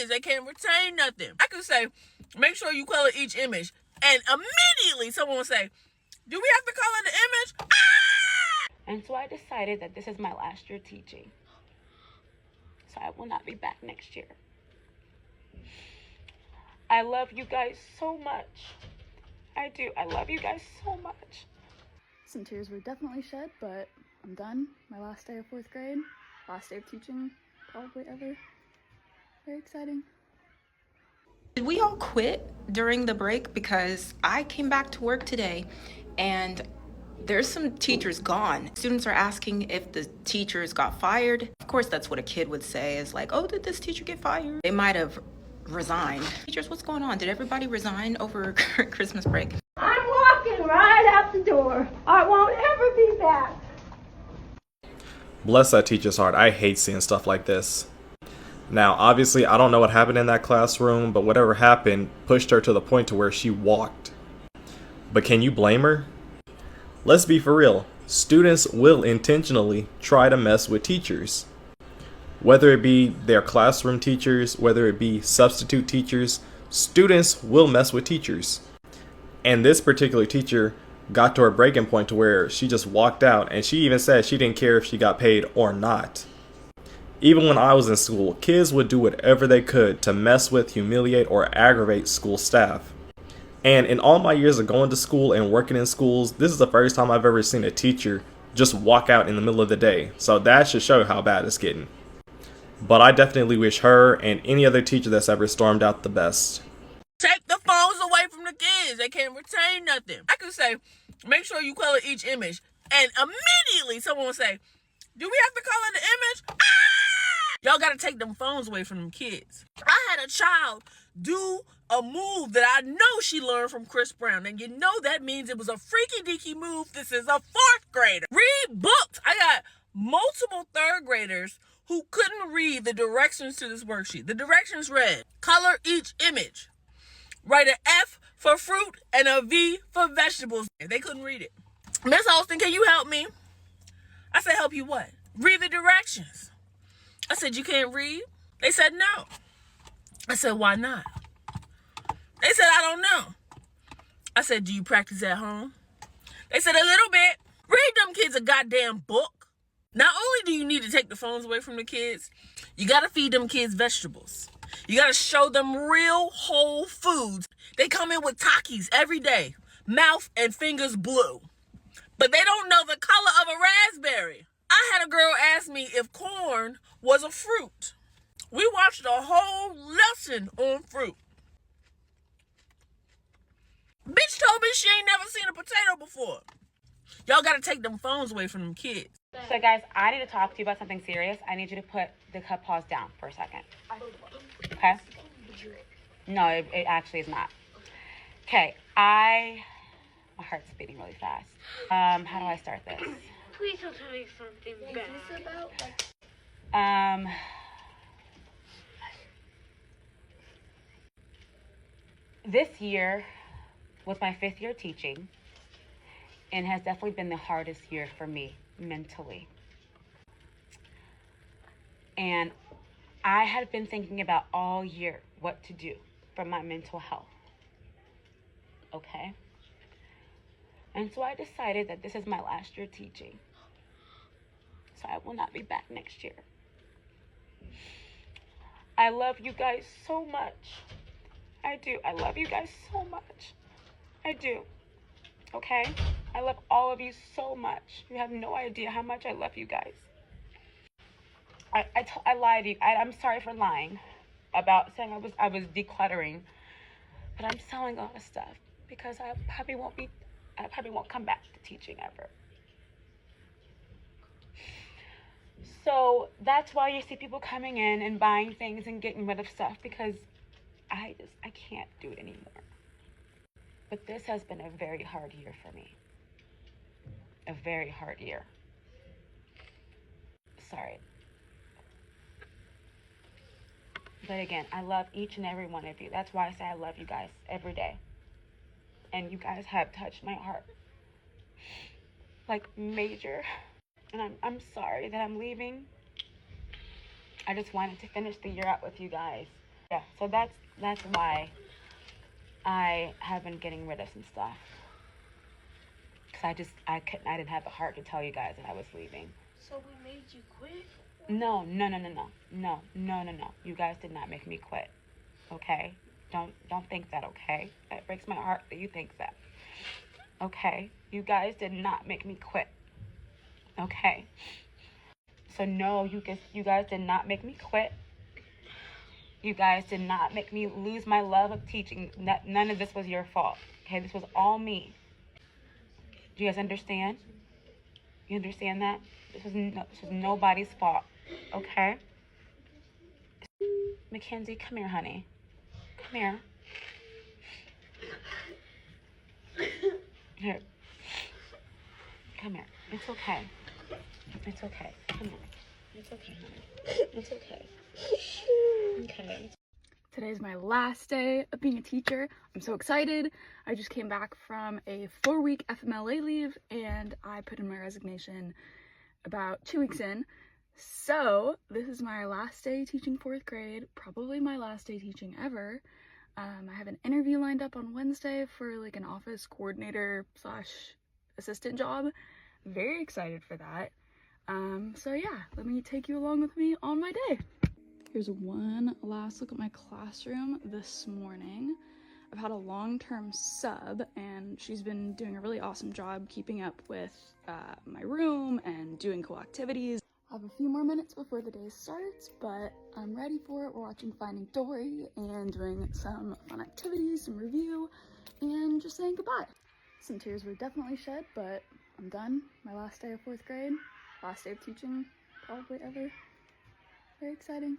kids. They can't retain nothing. I could say, make sure you color each image. And immediately someone will say, do we have to color the image? And so I decided that this is my last year teaching. So I will not be back next year. I love you guys so much. I do. I love you guys so much. Some tears were definitely shed, but I'm done. My last day of 4th grade. Last day of teaching, probably ever. Very exciting. Did we all quit during the break? Because I came back to work today and there's some teachers gone. Students are asking if the teachers got fired. Of course, that's what a kid would say, is like, oh, did this teacher get fired? They might have resigned. Teachers, what's going on? Did everybody resign over Christmas break? I'm walking right out the door. I won't ever be back. Bless that teacher's heart. I hate seeing stuff like this. Now, obviously, I don't know what happened in that classroom, but whatever happened pushed her to the point to where she walked. But can you blame her? Let's be for real. Students will intentionally try to mess with teachers. Whether it be their classroom teachers, whether it be substitute teachers, students will mess with teachers. And this particular teacher got to her breaking point to where she just walked out, and she even said she didn't care if she got paid or not. Even when I was in school, kids would do whatever they could to mess with, humiliate, or aggravate school staff. And in all my years of going to school and working in schools, this is the first time I've ever seen a teacher just walk out in the middle of the day. So that should show how bad it's getting. But I definitely wish her and any other teacher that's ever stormed out the best. Take the phones away from the kids. They can't retain nothing. I could say, make sure you color each image. And immediately someone will say, do we have to color the image? Y'all gotta take them phones away from them kids. I had a child do a move that I know she learned from Chris Brown. And you know that means it was a freaky deaky move. This is a 4th grader. Read books. I got multiple 3rd graders who couldn't read the directions to this worksheet. The directions read, color each image. Write an F for fruit and a V for vegetables. They couldn't read it. Miss Holston, can you help me? I said, help you what? Read the directions. I said, you can't read? They said, no. I said, why not? They said, I don't know. I said, do you practice at home? They said, a little bit. Read them kids a goddamn book. Not only do you need to take the phones away from the kids, you got to feed them kids vegetables. You got to show them real whole foods. They come in with Takis every day, mouth and fingers blue. But they don't know the color of a raspberry. I had a girl ask me if corn was a fruit. We watched a whole lesson on fruit. Bitch told me she ain't never seen a potato before. Y'all got to take them phones away from them kids. So guys, I need to talk to you about something serious. I need you to put the cup pause down for a second. Okay? No, it actually is not. Okay, my heart's beating really fast. How do I start this? Please don't tell me something bad. This year was my 5th year teaching and has definitely been the hardest year for me mentally. And I had been thinking about all year what to do for my mental health. Okay? And so I decided that this is my last year teaching. So I will not be back next year. I love you guys so much. I do. I love you guys so much. I do. Okay? I love all of you so much. You have no idea how much I love you guys. I lied to you. I'm sorry for lying about saying I was decluttering. But I'm selling all this stuff because I probably won't come back to teaching ever. So that's why you see people coming in and buying things and getting rid of stuff, because I can't do it anymore. But this has been a very hard year for me. A very hard year. Sorry. But again, I love each and every one of you. That's why I say I love you guys every day. And you guys have touched my heart. Like, major. And I'm sorry that I'm leaving. I just wanted to finish the year out with you guys. Yeah, so that's why I have been getting rid of some stuff. Because I didn't have the heart to tell you guys that I was leaving. So we made you quit? No. You guys did not make me quit. Okay? Don't think that, okay? That breaks my heart that you think that. Okay? You guys did not make me quit. Okay? So no, you guys did not make me quit. You guys did not make me lose my love of teaching. None of this was your fault. Okay? This was all me. Do you guys understand? You understand that? This was nobody's fault. Okay? Mackenzie, come here, honey. Come here. Here. Come here. It's okay. It's okay. Come here. It's okay, honey. It's okay. Okay. Today's my last day of being a teacher. I'm so excited. I just came back from a 4-week FMLA leave and I put in my resignation about 2 weeks in. So this is my last day teaching 4th grade, probably my last day teaching ever. I have an interview lined up on Wednesday for like an office coordinator / assistant job. Very excited for that. So yeah, let me take you along with me on my day. Here's one last look at my classroom this morning. I've had a long-term sub and she's been doing a really awesome job keeping up with my room and doing cool activities. I have a few more minutes before the day starts, but I'm ready for it. We're watching Finding Dory and doing some fun activities, some review, and just saying goodbye. Some tears were definitely shed, but I'm done. My last day of 4th grade, last day of teaching probably ever. Very exciting.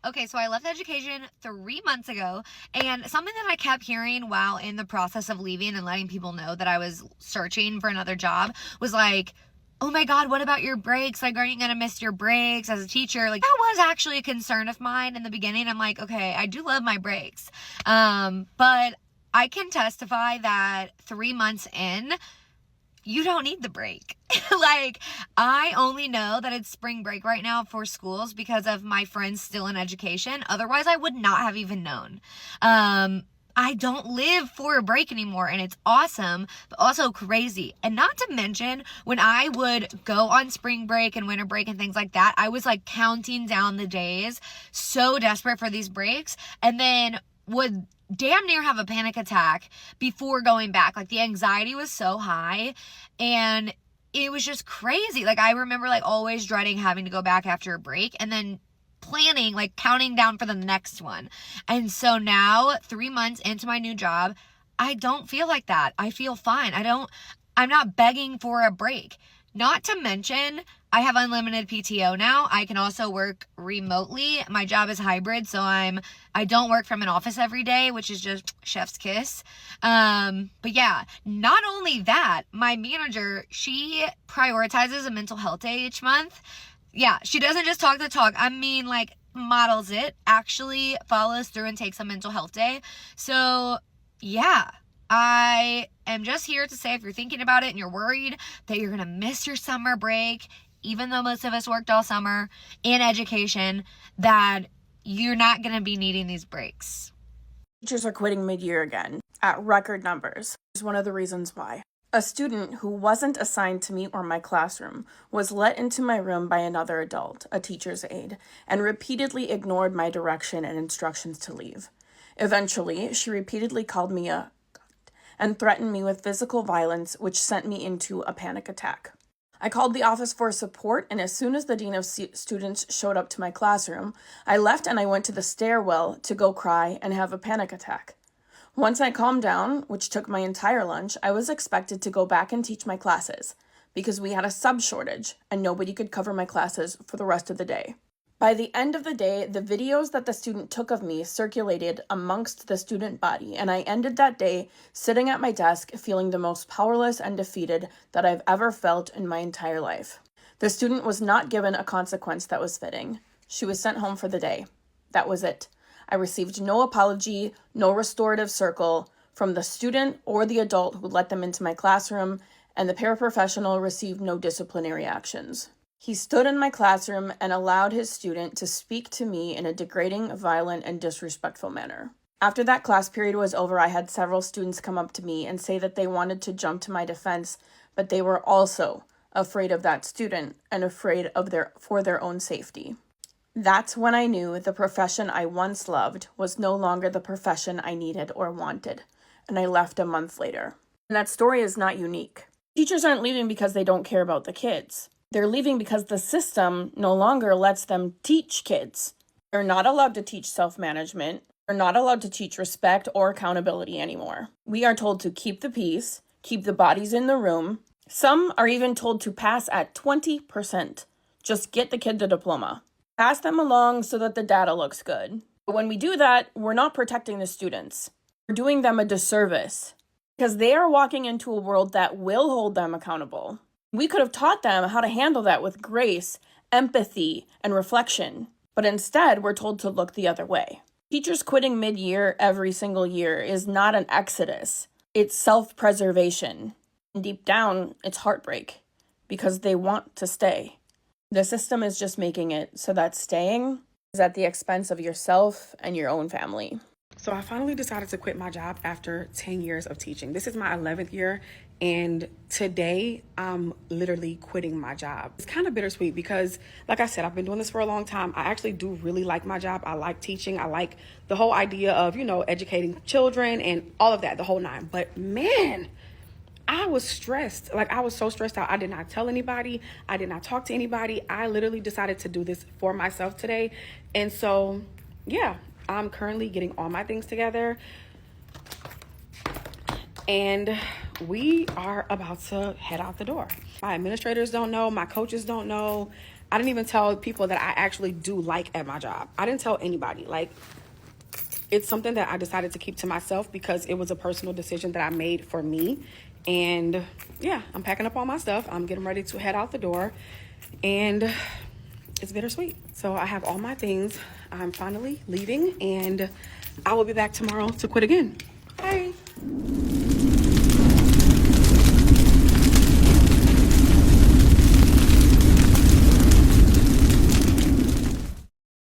Okay, so I left education 3 months ago, and something that I kept hearing while in the process of leaving and letting people know that I was searching for another job was like, oh my God, what about your breaks? Like, are you gonna miss your breaks as a teacher? Like, that was actually a concern of mine in the beginning. I'm like, okay, I do love my breaks. But I can testify that 3 months in, you don't need the break. Like, I only know that it's spring break right now for schools because of my friends still in education. Otherwise, I would not have even known. I don't live for a break anymore, and it's awesome, but also crazy. And not to mention, when I would go on spring break and winter break and things like that, I was like counting down the days, so desperate for these breaks, and then would damn near have a panic attack before going back. Like, the anxiety was so high, and it was just crazy. Like, I remember like always dreading having to go back after a break, and then planning, like counting down for the next one. And so now, 3 months into my new job, I don't feel like that. I feel fine. I'm not begging for a break. Not to mention, I have unlimited PTO now. I can also work remotely. My job is hybrid, so I don't work from an office every day, which is just chef's kiss. But yeah, not only that, my manager, she prioritizes a mental health day each month. Yeah, she doesn't just talk the talk. I mean, like, models it, actually follows through and takes a mental health day. So yeah, I am just here to say, if you're thinking about it and you're worried that you're going to miss your summer break, even though most of us worked all summer in education, that you're not going to be needing these breaks. Teachers are quitting mid-year again at record numbers. Here's one of the reasons why. A student who wasn't assigned to me or my classroom was let into my room by another adult, a teacher's aide, and repeatedly ignored my direction and instructions to leave. Eventually, she repeatedly called me a and threatened me with physical violence, which sent me into a panic attack. I called the office for support, and as soon as the dean of students showed up to my classroom, I left and I went to the stairwell to go cry and have a panic attack. Once I calmed down, which took my entire lunch, I was expected to go back and teach my classes because we had a sub shortage and nobody could cover my classes for the rest of the day. By the end of the day, the videos that the student took of me circulated amongst the student body, and I ended that day sitting at my desk feeling the most powerless and defeated that I've ever felt in my entire life. The student was not given a consequence that was fitting. She was sent home for the day. That was it. I received no apology, no restorative circle from the student or the adult who let them into my classroom, and the paraprofessional received no disciplinary actions. He stood in my classroom and allowed his student to speak to me in a degrading, violent, and disrespectful manner. After that class period was over, I had several students come up to me and say that they wanted to jump to my defense, but they were also afraid of that student and afraid of for their own safety. That's when I knew the profession I once loved was no longer the profession I needed or wanted, and I left a month later. And that story is not unique. Teachers aren't leaving because they don't care about the kids. They're leaving because the system no longer lets them teach kids. They're not allowed to teach self-management. They're not allowed to teach respect or accountability anymore. We are told to keep the peace, keep the bodies in the room. Some are even told to pass at 20%. Just get the kid the diploma. Pass them along so that the data looks good. But when we do that, we're not protecting the students. We're doing them a disservice because they are walking into a world that will hold them accountable. We could have taught them how to handle that with grace, empathy, and reflection. But instead, we're told to look the other way. Teachers quitting mid-year every single year is not an exodus. It's self-preservation. And deep down, it's heartbreak because they want to stay. The system is just making it so that staying is at the expense of yourself and your own family. So I finally decided to quit my job after 10 years of teaching. This is my 11th year, and today I'm literally quitting my job. It's kind of bittersweet because, like I said, I've been doing this for a long time. I actually do really like my job. I like teaching. I like the whole idea of, educating children and all of that, the whole nine. But man, I was stressed. Like, I was so stressed out. I did not tell anybody. I did not talk to anybody. I literally decided to do this for myself today. And so, yeah, I'm currently getting all my things together. And we are about to head out the door. My administrators don't know. My coaches don't know. I didn't even tell people that I actually do like at my job. I didn't tell anybody. Like, it's something that I decided to keep to myself because it was a personal decision that I made for me. And yeah, I'm packing up all my stuff. I'm getting ready to head out the door, and it's bittersweet. So I have all my things. I'm finally leaving, and I will be back tomorrow to quit again. Bye.